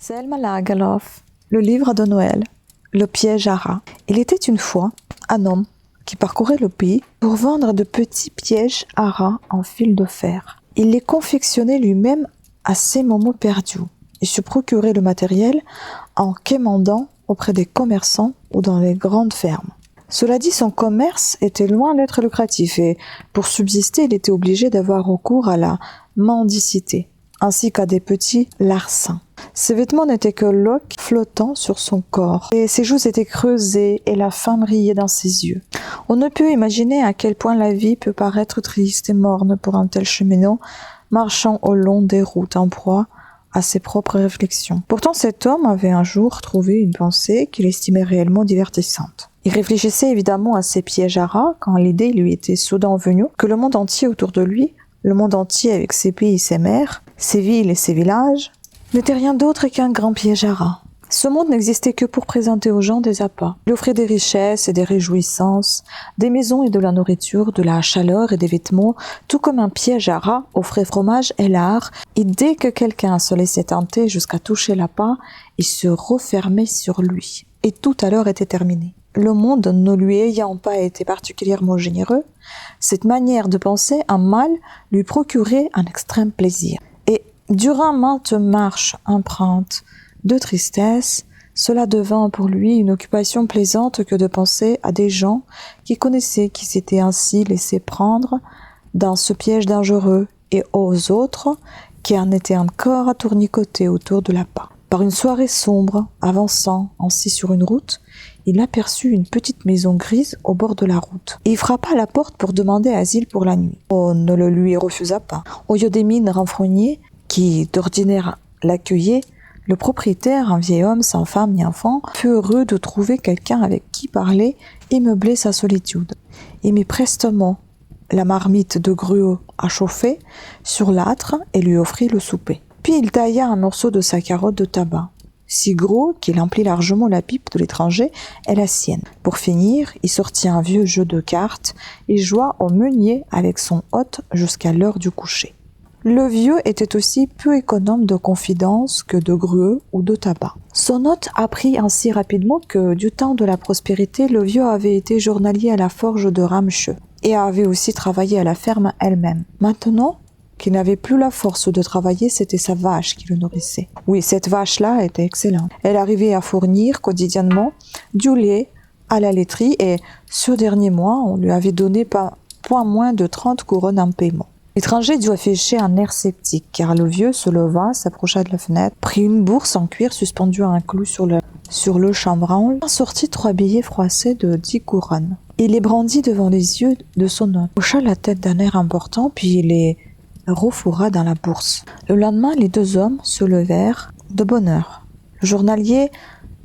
C'est Elma Lagerlöf, le livre de Noël, Le piège à rats. Il était une fois un homme qui parcourait le pays pour vendre de petits pièges à rats en fil de fer. Il les confectionnait lui-même à ses moments perdus et se procurait le matériel en quémandant auprès des commerçants ou dans les grandes fermes. Cela dit, son commerce était loin d'être lucratif et pour subsister, il était obligé d'avoir recours à la mendicité, ainsi qu'à des petits larcins. Ses vêtements n'étaient que loques flottant sur son corps, et ses joues étaient creusées et la faim brillait dans ses yeux. On ne peut imaginer à quel point la vie peut paraître triste et morne pour un tel cheminot, marchant au long des routes en proie à ses propres réflexions. Pourtant cet homme avait un jour trouvé une pensée qu'il estimait réellement divertissante. Il réfléchissait évidemment à ses pièges à rats quand l'idée lui était soudain venue que le monde entier autour de lui, le monde entier avec ses pays et ses mers, ses villes et ses villages, n'était rien d'autre qu'un grand piège à rats. Ce monde n'existait que pour présenter aux gens des appâts. Il offrait des richesses et des réjouissances, des maisons et de la nourriture, de la chaleur et des vêtements, tout comme un piège à rats offrait fromage et lard, et dès que quelqu'un se laissait tenter jusqu'à toucher l'appât, il se refermait sur lui. Et tout alors était terminé. Le monde ne lui ayant pas été particulièrement généreux, cette manière de penser un mal lui procurait un extrême plaisir. Et durant maintes marches empreintes de tristesse, cela devint pour lui une occupation plaisante que de penser à des gens qui connaissaient qui s'étaient ainsi laissés prendre dans ce piège dangereux et aux autres qui en étaient encore à tournicoter autour de l'appât. Par une soirée sombre, avançant ainsi sur une route, il aperçut une petite maison grise au bord de la route. Il frappa à la porte pour demander asile pour la nuit. On ne le lui refusa pas. Au lieu des mines renfrognées qui d'ordinaire l'accueillaient, le propriétaire, un vieil homme sans femme ni enfant, fut heureux de trouver quelqu'un avec qui parler et meubler sa solitude. Il mit prestement la marmite de gruau à chauffer sur l'âtre et lui offrit le souper. Puis il tailla un morceau de sa carotte de tabac, si gros qu'il emplit largement la pipe de l'étranger et la sienne. Pour finir, il sortit un vieux jeu de cartes et joua au meunier avec son hôte jusqu'à l'heure du coucher. Le vieux était aussi peu économe de confidences que de gruau ou de tabac. Son hôte apprit ainsi rapidement que, du temps de la prospérité, le vieux avait été journalier à la forge de Ramcheux et avait aussi travaillé à la ferme elle-même. Maintenant qu'il n'avait plus la force de travailler, c'était sa vache qui le nourrissait. Oui, cette vache-là était excellente. Elle arrivait à fournir quotidiennement du lait à la laiterie et, ce dernier mois, on lui avait donné point moins de 30 couronnes en paiement. L'étranger dut afficher un air sceptique, car le vieux se leva, s'approcha de la fenêtre, prit une bourse en cuir suspendue à un clou sur le chambranle, sortit 3 billets froissés de 10 couronnes. Il les brandit devant les yeux de son hôte, hocha la tête d'un air important, puis il les refourra dans la bourse. Le lendemain, les 2 hommes se levèrent de bonne heure. Le journalier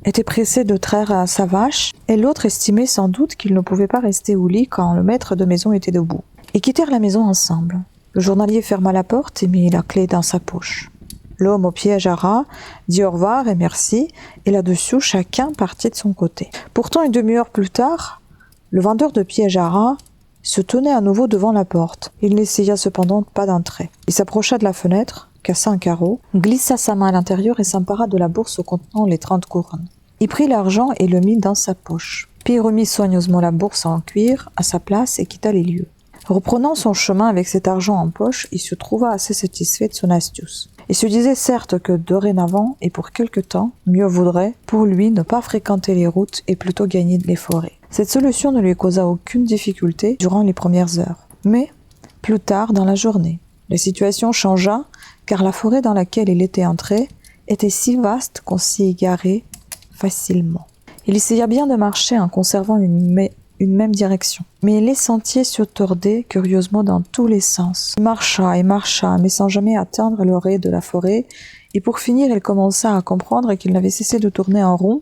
était pressé de traire sa vache, et l'autre estimait sans doute qu'il ne pouvait pas rester au lit quand le maître de maison était debout. Ils quittèrent la maison ensemble. Le journalier ferma la porte et mit la clé dans sa poche. L'homme au piège à rats dit au revoir et merci, et là-dessus, chacun partit de son côté. Pourtant, une demi-heure plus tard, le vendeur de pièges à rats se tenait à nouveau devant la porte. Il n'essaya cependant pas d'entrer. Il s'approcha de la fenêtre, cassa un carreau, glissa sa main à l'intérieur et s'empara de la bourse contenant les 30 couronnes. Il prit l'argent et le mit dans sa poche. Puis remit soigneusement la bourse en cuir à sa place et quitta les lieux. Reprenant son chemin avec cet argent en poche, il se trouva assez satisfait de son astuce. Il se disait certes que dorénavant et pour quelque temps, mieux vaudrait pour lui ne pas fréquenter les routes et plutôt gagner les forêts. Cette solution ne lui causa aucune difficulté durant les premières heures. Mais, plus tard dans la journée, la situation changea car la forêt dans laquelle il était entré était si vaste qu'on s'y égarait facilement. Il essaya bien de marcher en conservant une même direction. Mais les sentiers se tordaient curieusement dans tous les sens. Il marcha, mais sans jamais atteindre l'oreille de la forêt, et pour finir, il commença à comprendre qu'il n'avait cessé de tourner en rond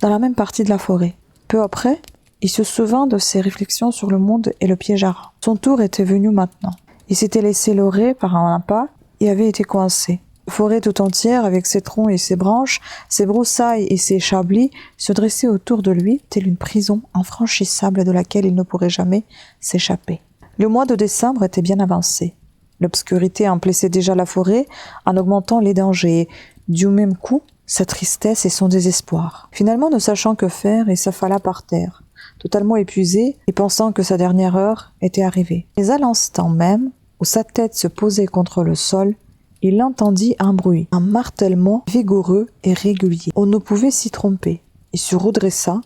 dans la même partie de la forêt. Peu après, il se souvint de ses réflexions sur le monde et le piège à rats. Son tour était venu maintenant. Il s'était laissé leurrer par un pas et avait été coincé. La forêt tout entière, avec ses troncs et ses branches, ses broussailles et ses chablis, se dressait autour de lui, telle une prison infranchissable de laquelle il ne pourrait jamais s'échapper. Le mois de décembre était bien avancé. L'obscurité emplissait déjà la forêt en augmentant les dangers. Du même coup, sa tristesse et son désespoir. Finalement, ne sachant que faire, il s'affala par terre, totalement épuisé et pensant que sa dernière heure était arrivée. Mais à l'instant même où sa tête se posait contre le sol, il entendit un bruit, un martèlement vigoureux et régulier. On ne pouvait s'y tromper. Il se redressa.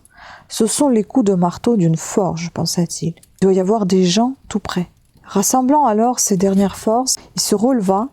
Ce sont les coups de marteau d'une forge, pensa-t-il. Il doit y avoir des gens tout près. Rassemblant alors ses dernières forces, il se releva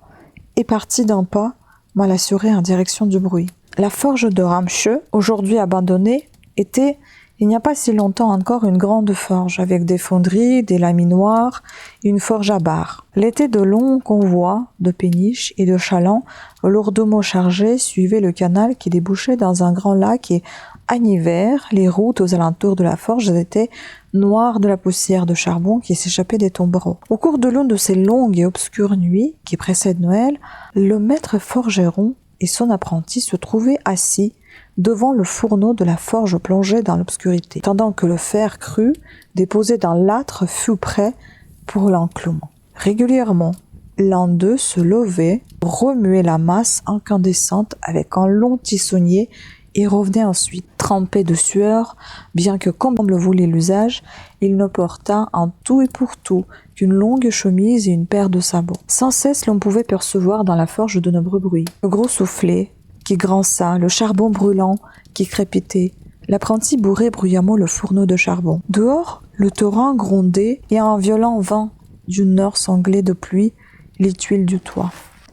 et partit d'un pas mal assuré en direction du bruit. La forge de Ramcheux, aujourd'hui abandonnée, était, il n'y a pas si longtemps encore, une grande forge avec des fonderies, des laminoirs et une forge à barres. L'été, de longs convois de péniches et de chalands lourdement chargés suivaient le canal qui débouchait dans un grand lac et, en hiver, les routes aux alentours de la forge étaient noires de la poussière de charbon qui s'échappait des tombereaux. Au cours de l'une de ces longues et obscures nuits qui précèdent Noël, le maître forgeron et son apprenti se trouvaient assis devant le fourneau de la forge plongé dans l'obscurité, tandis que le fer cru déposé dans l'âtre fut prêt pour l'enclouement. Régulièrement, l'un d'eux se levait, remuait la masse incandescente avec un long tissonnier et revenait ensuite trempé de sueur, bien que, comme le voulait l'usage, il ne portât en tout et pour tout qu'une longue chemise et une paire de sabots. Sans cesse, l'on pouvait percevoir dans la forge de nombreux bruits. Le gros soufflet qui grinça, le charbon brûlant qui crépitait. L'apprenti bourrait bruyamment le fourneau de charbon. Dehors, le torrent grondait et un violent vent d'une heure sanglait de pluie les tuiles du toit.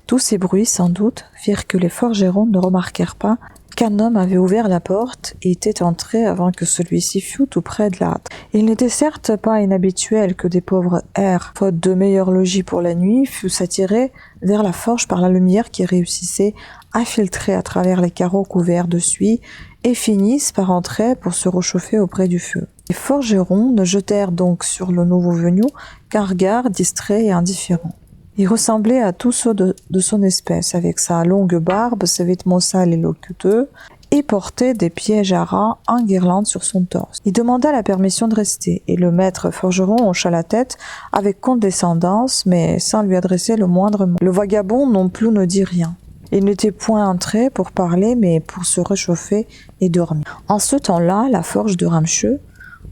Tous ces bruits, sans doute, firent que les forgerons ne remarquèrent pas qu'un homme avait ouvert la porte et était entré avant que celui-ci fût tout près de l'âtre. Il n'était certes pas inhabituel que des pauvres hères, faute de meilleur logis pour la nuit, fussent attirés vers la forge par la lumière qui réussissait à filtrer à travers les carreaux couverts de suie et finissent par entrer pour se réchauffer auprès du feu. Les forgerons ne jetèrent donc sur le nouveau venu qu'un regard distrait et indifférent. Il ressemblait à tous ceux de son espèce, avec sa longue barbe, ses vêtements sales et loqueteux, et portait des pièges à rats en guirlande sur son torse. Il demanda la permission de rester, et le maître forgeron hocha la tête avec condescendance, mais sans lui adresser le moindre mot. Le vagabond non plus ne dit rien. Il n'était point entré pour parler, mais pour se réchauffer et dormir. En ce temps-là, la forge de Ramcheux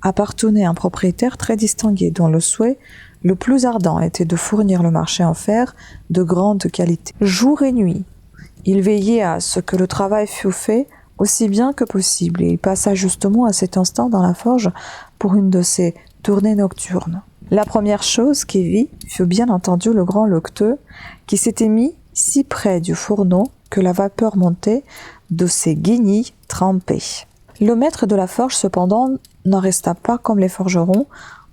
appartenait à un propriétaire très distingué, dont le souhait le plus ardent était de fournir le marché en fer de grande qualité. Jour et nuit, il veillait à ce que le travail fût fait aussi bien que possible, et il passa justement à cet instant dans la forge pour une de ses tournées nocturnes. La première chose qu'il vit fut bien entendu le grand loqueteux qui s'était mis si près du fourneau que la vapeur montait de ses guenilles trempées. Le maître de la forge, cependant, n'en resta pas comme les forgerons,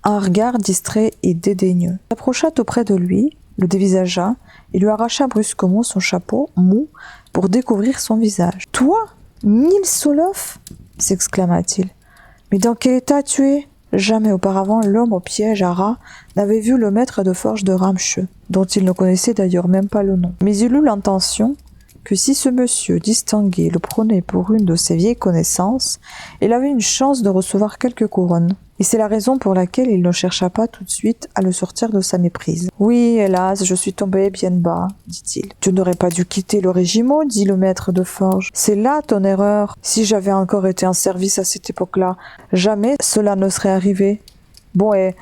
un regard distrait et dédaigneux. Il s'approcha tout près de lui, le dévisagea et lui arracha brusquement son chapeau mou pour découvrir son visage. « Toi, Nils Soloff » s'exclama-t-il. « Mais dans quel état tu es ?» Jamais auparavant l'homme au piège à rats n'avait vu le maître de forge de Ramcheux, dont il ne connaissait d'ailleurs même pas le nom. Mais il eut l'intention que si ce monsieur distingué le prenait pour une de ses vieilles connaissances, il avait une chance de recevoir quelques couronnes. Et c'est la raison pour laquelle il ne chercha pas tout de suite à le sortir de sa méprise. « Oui, hélas, je suis tombé bien bas, dit-il. »« Tu n'aurais pas dû quitter le régiment, dit le maître de forge. C'est là ton erreur. Si j'avais encore été en service à cette époque-là, jamais cela ne serait arrivé. Bon, et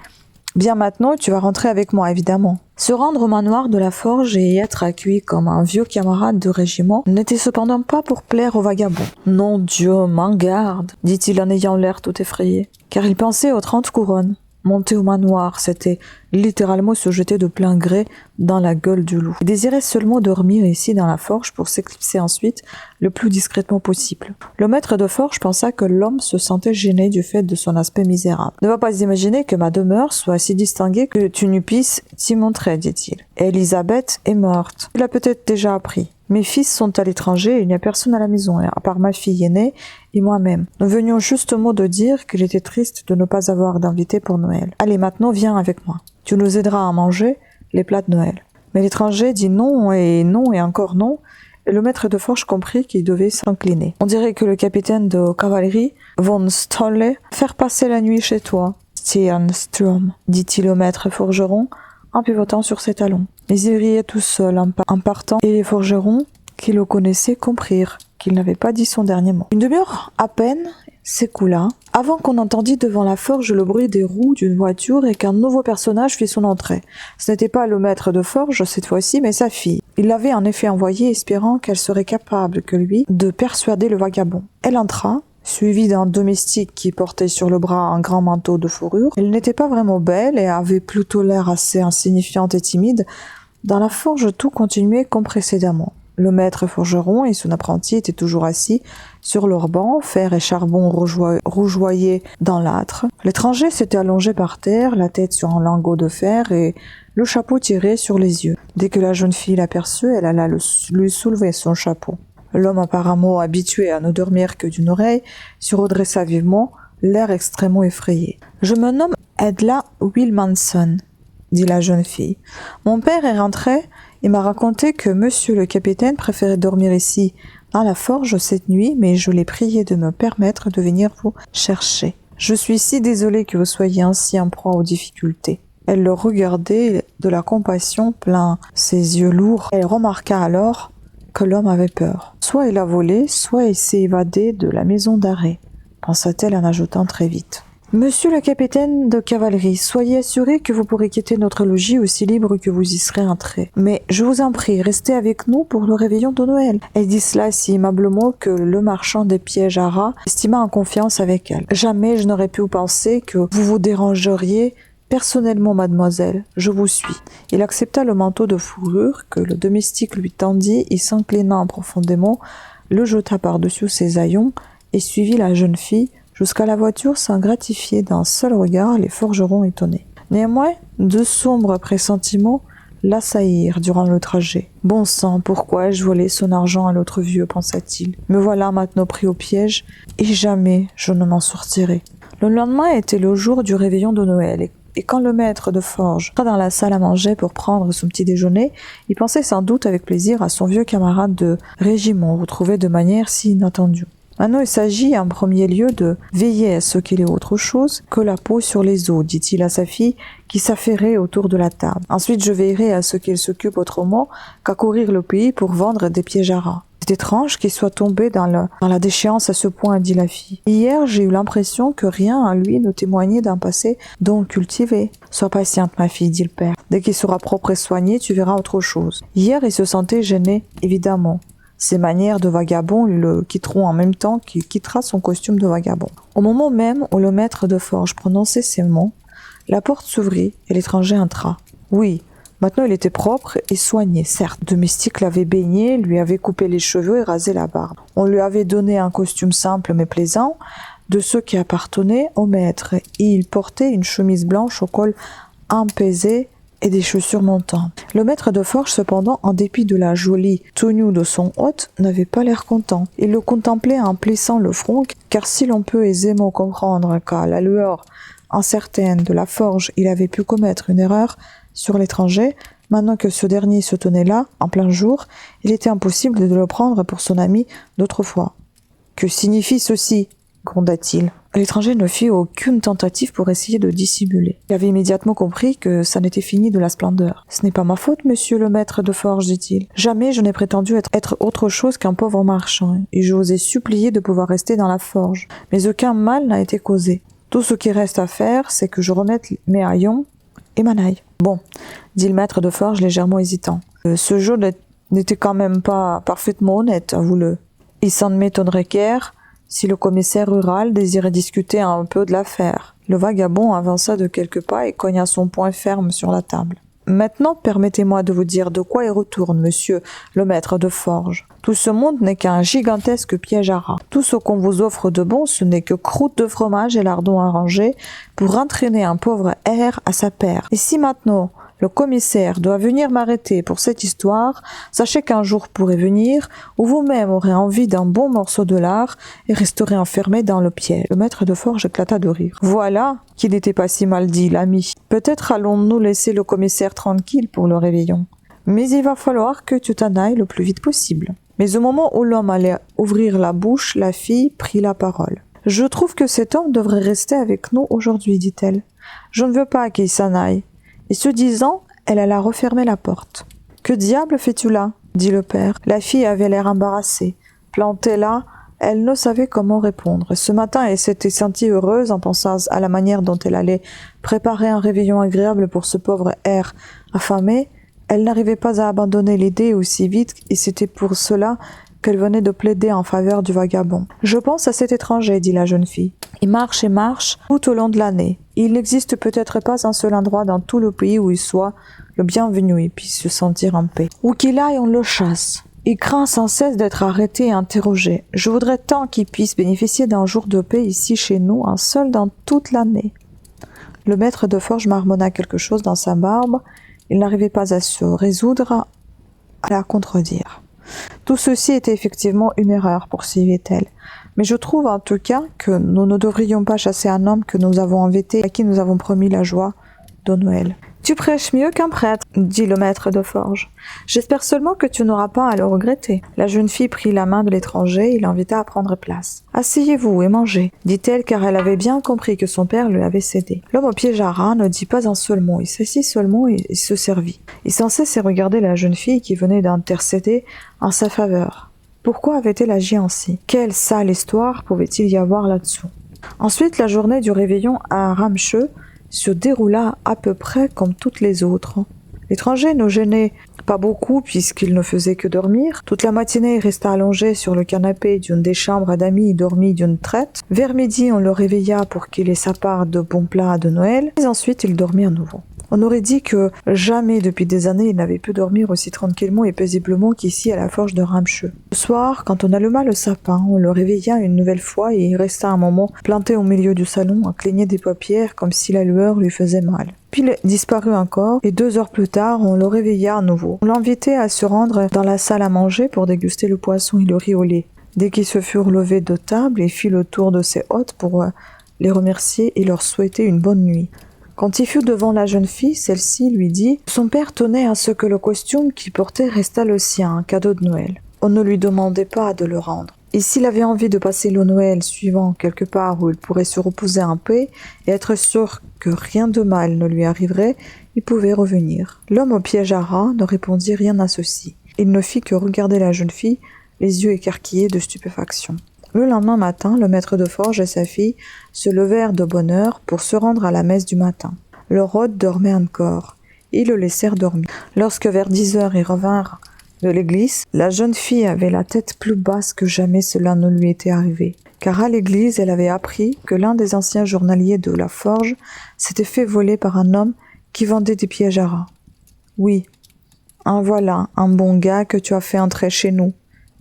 bien maintenant, tu vas rentrer avec moi, évidemment. » Se rendre au manoir de la forge et y être accueilli comme un vieux camarade de régiment n'était cependant pas pour plaire au vagabond. « Non, Dieu, m'en garde, dit-il en ayant l'air tout effrayé, car il pensait aux 30 couronnes. Monter au manoir, c'était littéralement se jeter de plein gré dans la gueule du loup. Il désirait seulement dormir ici dans la forge pour s'éclipser ensuite le plus discrètement possible. Le maître de forge pensa que l'homme se sentait gêné du fait de son aspect misérable. « Ne va pas imaginer que ma demeure soit si distinguée que tu ne puisses t'y montrer, dit-il. Elisabeth est morte. Tu l'as peut-être déjà appris. Mes fils sont à l'étranger et il n'y a personne à la maison, à part ma fille aînée et moi-même. Nous venions justement de dire qu'il était triste de ne pas avoir d'invité pour Noël. Allez, maintenant, viens avec moi. Tu nous aideras à manger les plats de Noël. » Mais l'étranger dit non et encore non, et le maître de forge comprit qu'il devait s'incliner. « On dirait que le capitaine de cavalerie, von Stolle, faire passer la nuit chez toi, Sternstrom, dit-il au maître forgeron, en pivotant sur ses talons. Mais il riait tout seul en partant, et les forgerons, qui le connaissaient comprirent qu'il n'avait pas dit son dernier mot. Une demi-heure à peine s'écoula avant qu'on entendit devant la forge le bruit des roues d'une voiture et qu'un nouveau personnage fit son entrée. Ce n'était pas le maître de forge cette fois-ci, mais sa fille. Il l'avait en effet envoyée espérant qu'elle serait capable que lui de persuader le vagabond. Elle entra, suivie d'un domestique qui portait sur le bras un grand manteau de fourrure. Elle n'était pas vraiment belle et avait plutôt l'air assez insignifiante et timide. Dans la forge, tout continuait comme précédemment. Le maître forgeron et son apprenti étaient toujours assis sur leur banc, fer et charbon rougeoyés dans l'âtre. L'étranger s'était allongé par terre, la tête sur un lingot de fer et le chapeau tiré sur les yeux. Dès que la jeune fille l'aperçut, elle alla lui soulever son chapeau. L'homme apparemment habitué à ne dormir que d'une oreille se redressa vivement, l'air extrêmement effrayé. « Je me nomme Edla Wilmanson », dit la jeune fille. « Mon père est rentré et m'a raconté que monsieur le capitaine préférait dormir ici, dans la forge, cette nuit, mais je l'ai prié de me permettre de venir vous chercher. Je suis si désolée que vous soyez ainsi en proie aux difficultés. » Elle le regardait de la compassion plein ses yeux lourds. Elle remarqua alors que l'homme avait peur. Soit il a volé, soit il s'est évadé de la maison d'arrêt, pensa-t-elle en ajoutant très vite. Monsieur le capitaine de cavalerie, soyez assuré que vous pourrez quitter notre logis aussi libre que vous y serez entré. Mais je vous en prie, restez avec nous pour le réveillon de Noël. Elle dit cela si aimablement que le marchand des pièges à rats estima en confiance avec elle. Jamais je n'aurais pu penser que vous vous dérangeriez. Personnellement, mademoiselle, je vous suis. Il accepta le manteau de fourrure que le domestique lui tendit et s'inclinant profondément, le jeta par-dessus ses haillons et suivit la jeune fille jusqu'à la voiture sans gratifier d'un seul regard les forgerons étonnés. Néanmoins, de sombres pressentiments l'assaillirent durant le trajet. « Bon sang, pourquoi ai-je volé son argent à l'autre vieux ?» pensa-t-il. « Me voilà maintenant pris au piège et jamais je ne m'en sortirai. » Le lendemain était le jour du réveillon de Noël et quand le maître de forge entra dans la salle à manger pour prendre son petit déjeuner, il pensait sans doute avec plaisir à son vieux camarade de régiment retrouvé de manière si inattendue. Maintenant, il s'agit en premier lieu de veiller à ce qu'il ait autre chose que la peau sur les os, dit-il à sa fille qui s'affairait autour de la table. Ensuite, je veillerai à ce qu'il s'occupe autrement qu'à courir le pays pour vendre des pièges à rats. C'est étrange qu'il soit tombé dans la déchéance à ce point, dit la fille. Hier, j'ai eu l'impression que rien à lui ne témoignait d'un passé donc cultivé. Sois patiente, ma fille, dit le père. Dès qu'il sera propre et soigné, tu verras autre chose. Hier, il se sentait gêné, évidemment. Ses manières de vagabond le quitteront en même temps qu'il quittera son costume de vagabond. Au moment même où le maître de forge prononçait ces mots, la porte s'ouvrit et l'étranger entra. Oui, maintenant il était propre et soigné, certes. Le domestique l'avait baigné, lui avait coupé les cheveux et rasé la barbe. On lui avait donné un costume simple mais plaisant, de ceux qui appartenaient au maître, et il portait une chemise blanche au col empesé et des chaussures montantes. Le maître de forge, cependant, en dépit de la jolie tenue de son hôte, n'avait pas l'air content. Il le contemplait en plissant le front, car si l'on peut aisément comprendre qu'à la lueur incertaine de la forge, il avait pu commettre une erreur sur l'étranger, maintenant que ce dernier se tenait là, en plein jour, il était impossible de le prendre pour son ami d'autrefois. « Que signifie ceci ?» gronda-t-il. L'étranger ne fit aucune tentative pour essayer de dissimuler. Il avait immédiatement compris que ça n'était fini de la splendeur. « Ce n'est pas ma faute, monsieur le maître de forge, dit-il. Jamais je n'ai prétendu être autre chose qu'un pauvre marchand, et je vous ai supplié de pouvoir rester dans la forge. Mais aucun mal n'a été causé. Tout ce qui reste à faire, c'est que je remette mes haillons et ma naille. »« Bon, » dit le maître de forge légèrement hésitant. « Ce jeu n'était quand même pas parfaitement honnête, avoue-le. Il s'en m'étonnerait guère si le commissaire rural désirait discuter un peu de l'affaire. » Le vagabond avança de quelques pas et cogna son poing ferme sur la table. « Maintenant, permettez-moi de vous dire de quoi il retourne, monsieur le maître de forge. Tout ce monde n'est qu'un gigantesque piège à rats. Tout ce qu'on vous offre de bon, ce n'est que croûte de fromage et lardons arrangés pour entraîner un pauvre hère à sa perte. Et si maintenant le commissaire doit venir m'arrêter pour cette histoire, sachez qu'un jour pourrait venir où vous-même aurez envie d'un bon morceau de lard et resterez enfermé dans le piège. » Le maître de forge éclata de rire. « Voilà qui n'était pas si mal dit, l'ami. Peut-être allons-nous laisser le commissaire tranquille pour le réveillon. Mais il va falloir que tu t'en ailles le plus vite possible. » Mais au moment où l'homme allait ouvrir la bouche, la fille prit la parole. « Je trouve que cet homme devrait rester avec nous aujourd'hui, dit-elle. Je ne veux pas qu'il s'en aille. » Et ce disant, elle alla refermer la porte. « Que diable fais-tu là ?» dit le père. La fille avait l'air embarrassée. Plantée là, elle ne savait comment répondre. Ce matin, elle s'était sentie heureuse en pensant à la manière dont elle allait préparer un réveillon agréable pour ce pauvre R affamé. Elle n'arrivait pas à abandonner l'idée aussi vite et c'était pour cela qu'elle venait de plaider en faveur du vagabond. « Je pense à cet étranger, dit la jeune fille. Il marche et marche tout au long de l'année. Il n'existe peut-être pas un seul endroit dans tout le pays où il soit le bienvenu et puisse se sentir en paix. Où qu'il aille, on le chasse. Il craint sans cesse d'être arrêté et interrogé. Je voudrais tant qu'il puisse bénéficier d'un jour de paix ici chez nous, un seul dans toute l'année. » Le maître de forge marmonna quelque chose dans sa barbe. Il n'arrivait pas à se résoudre à la contredire. Tout ceci était effectivement une erreur, poursuivit-elle. Mais je trouve en tout cas que nous ne devrions pas chasser un homme que nous avons invité et à qui nous avons promis la joie de Noël. Tu prêches mieux qu'un prêtre, dit le maître de forge. J'espère seulement que tu n'auras pas à le regretter. La jeune fille prit la main de l'étranger et l'invita à prendre place. Asseyez-vous et mangez, dit-elle, car elle avait bien compris que son père lui avait cédé. L'homme au pied jarras ne dit pas un seul mot. Il s'assit seulement et se servit. Il sans cesse regardait la jeune fille qui venait d'intercéder en sa faveur. Pourquoi avait-elle agi ainsi? Quelle sale histoire pouvait-il y avoir là-dessous? Ensuite, la journée du réveillon à Ramcheux se déroula à peu près comme toutes les autres. L'étranger ne gênait pas beaucoup puisqu'il ne faisait que dormir. Toute la matinée, il resta allongé sur le canapé d'une des chambres d'amis et dormit d'une traite. Vers midi, on le réveilla pour qu'il ait sa part de bons plats de Noël, et ensuite il dormit à nouveau. On aurait dit que jamais depuis des années il n'avait pu dormir aussi tranquillement et paisiblement qu'ici à la forge de Ramcheux. Le soir, quand on alluma le sapin, on le réveilla une nouvelle fois et il resta un moment planté au milieu du salon à cligner des paupières comme si la lueur lui faisait mal. Puis il disparut encore et 2 heures plus tard, on le réveilla à nouveau. On l'invitait à se rendre dans la salle à manger pour déguster le poisson et le riz au lait. Dès qu'ils se furent levés de table, il fit le tour de ses hôtes pour les remercier et leur souhaiter une bonne nuit. Quand il fut devant la jeune fille, celle-ci lui dit « Son père tenait à ce que le costume qu'il portait restât le sien, un cadeau de Noël. On ne lui demandait pas de le rendre. Et s'il avait envie de passer le Noël suivant quelque part où il pourrait se reposer en paix et être sûr que rien de mal ne lui arriverait, il pouvait revenir. » L'homme au pied jarras ne répondit rien à ceci. Il ne fit que regarder la jeune fille, les yeux écarquillés de stupéfaction. Le lendemain matin, le maître de forge et sa fille se levèrent de bonne heure pour se rendre à la messe du matin. Leur hôte dormait encore. Ils le laissèrent dormir. Lorsque vers 10 heures ils revinrent de l'église, la jeune fille avait la tête plus basse que jamais cela ne lui était arrivé. Car à l'église, elle avait appris que l'un des anciens journaliers de la forge s'était fait voler par un homme qui vendait des pièges à rats. « Oui, en voilà, un bon gars que tu as fait entrer chez nous, »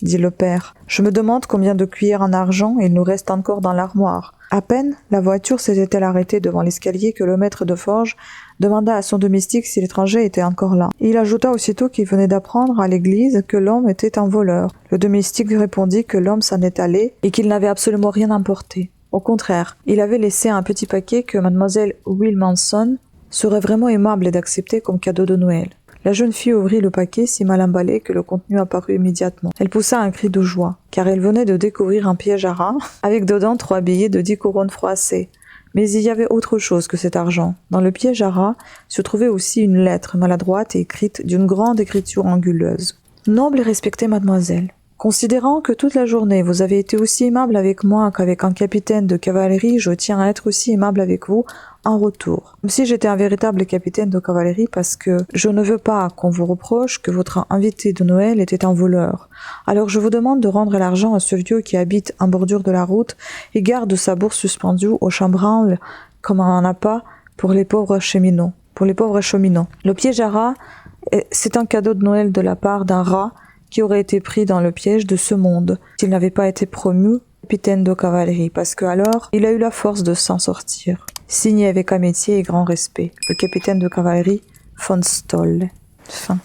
dit le père. « Je me demande combien de cuillères en argent il nous reste encore dans l'armoire. » À peine la voiture s'était-elle arrêtée devant l'escalier que le maître de forge demanda à son domestique si l'étranger était encore là. Il ajouta aussitôt qu'il venait d'apprendre à l'église que l'homme était un voleur. Le domestique répondit que l'homme s'en est allé et qu'il n'avait absolument rien emporté. Au contraire, il avait laissé un petit paquet que mademoiselle Wilmanson serait vraiment aimable d'accepter comme cadeau de Noël. La jeune fille ouvrit le paquet si mal emballé que le contenu apparut immédiatement. Elle poussa un cri de joie, car elle venait de découvrir un piège à rats, avec dedans 3 billets de 10 couronnes froissées. Mais il y avait autre chose que cet argent. Dans le piège à rats se trouvait aussi une lettre maladroite et écrite d'une grande écriture anguleuse. « Noble et respectée mademoiselle, considérant que toute la journée vous avez été aussi aimable avec moi qu'avec un capitaine de cavalerie, je tiens à être aussi aimable avec vous en retour. Comme si j'étais un véritable capitaine de cavalerie parce que je ne veux pas qu'on vous reproche que votre invité de Noël était un voleur. Alors je vous demande de rendre l'argent à ce vieux qui habite en bordure de la route et garde sa bourse suspendue au chambranle comme un appât pour les pauvres cheminots. Le piège à rats, c'est un cadeau de Noël de la part d'un rat qui aurait été pris dans le piège de ce monde s'il n'avait pas été promu capitaine de cavalerie, parce que alors il a eu la force de s'en sortir. Signé avec amitié et grand respect, le capitaine de cavalerie von Stoll. Fin.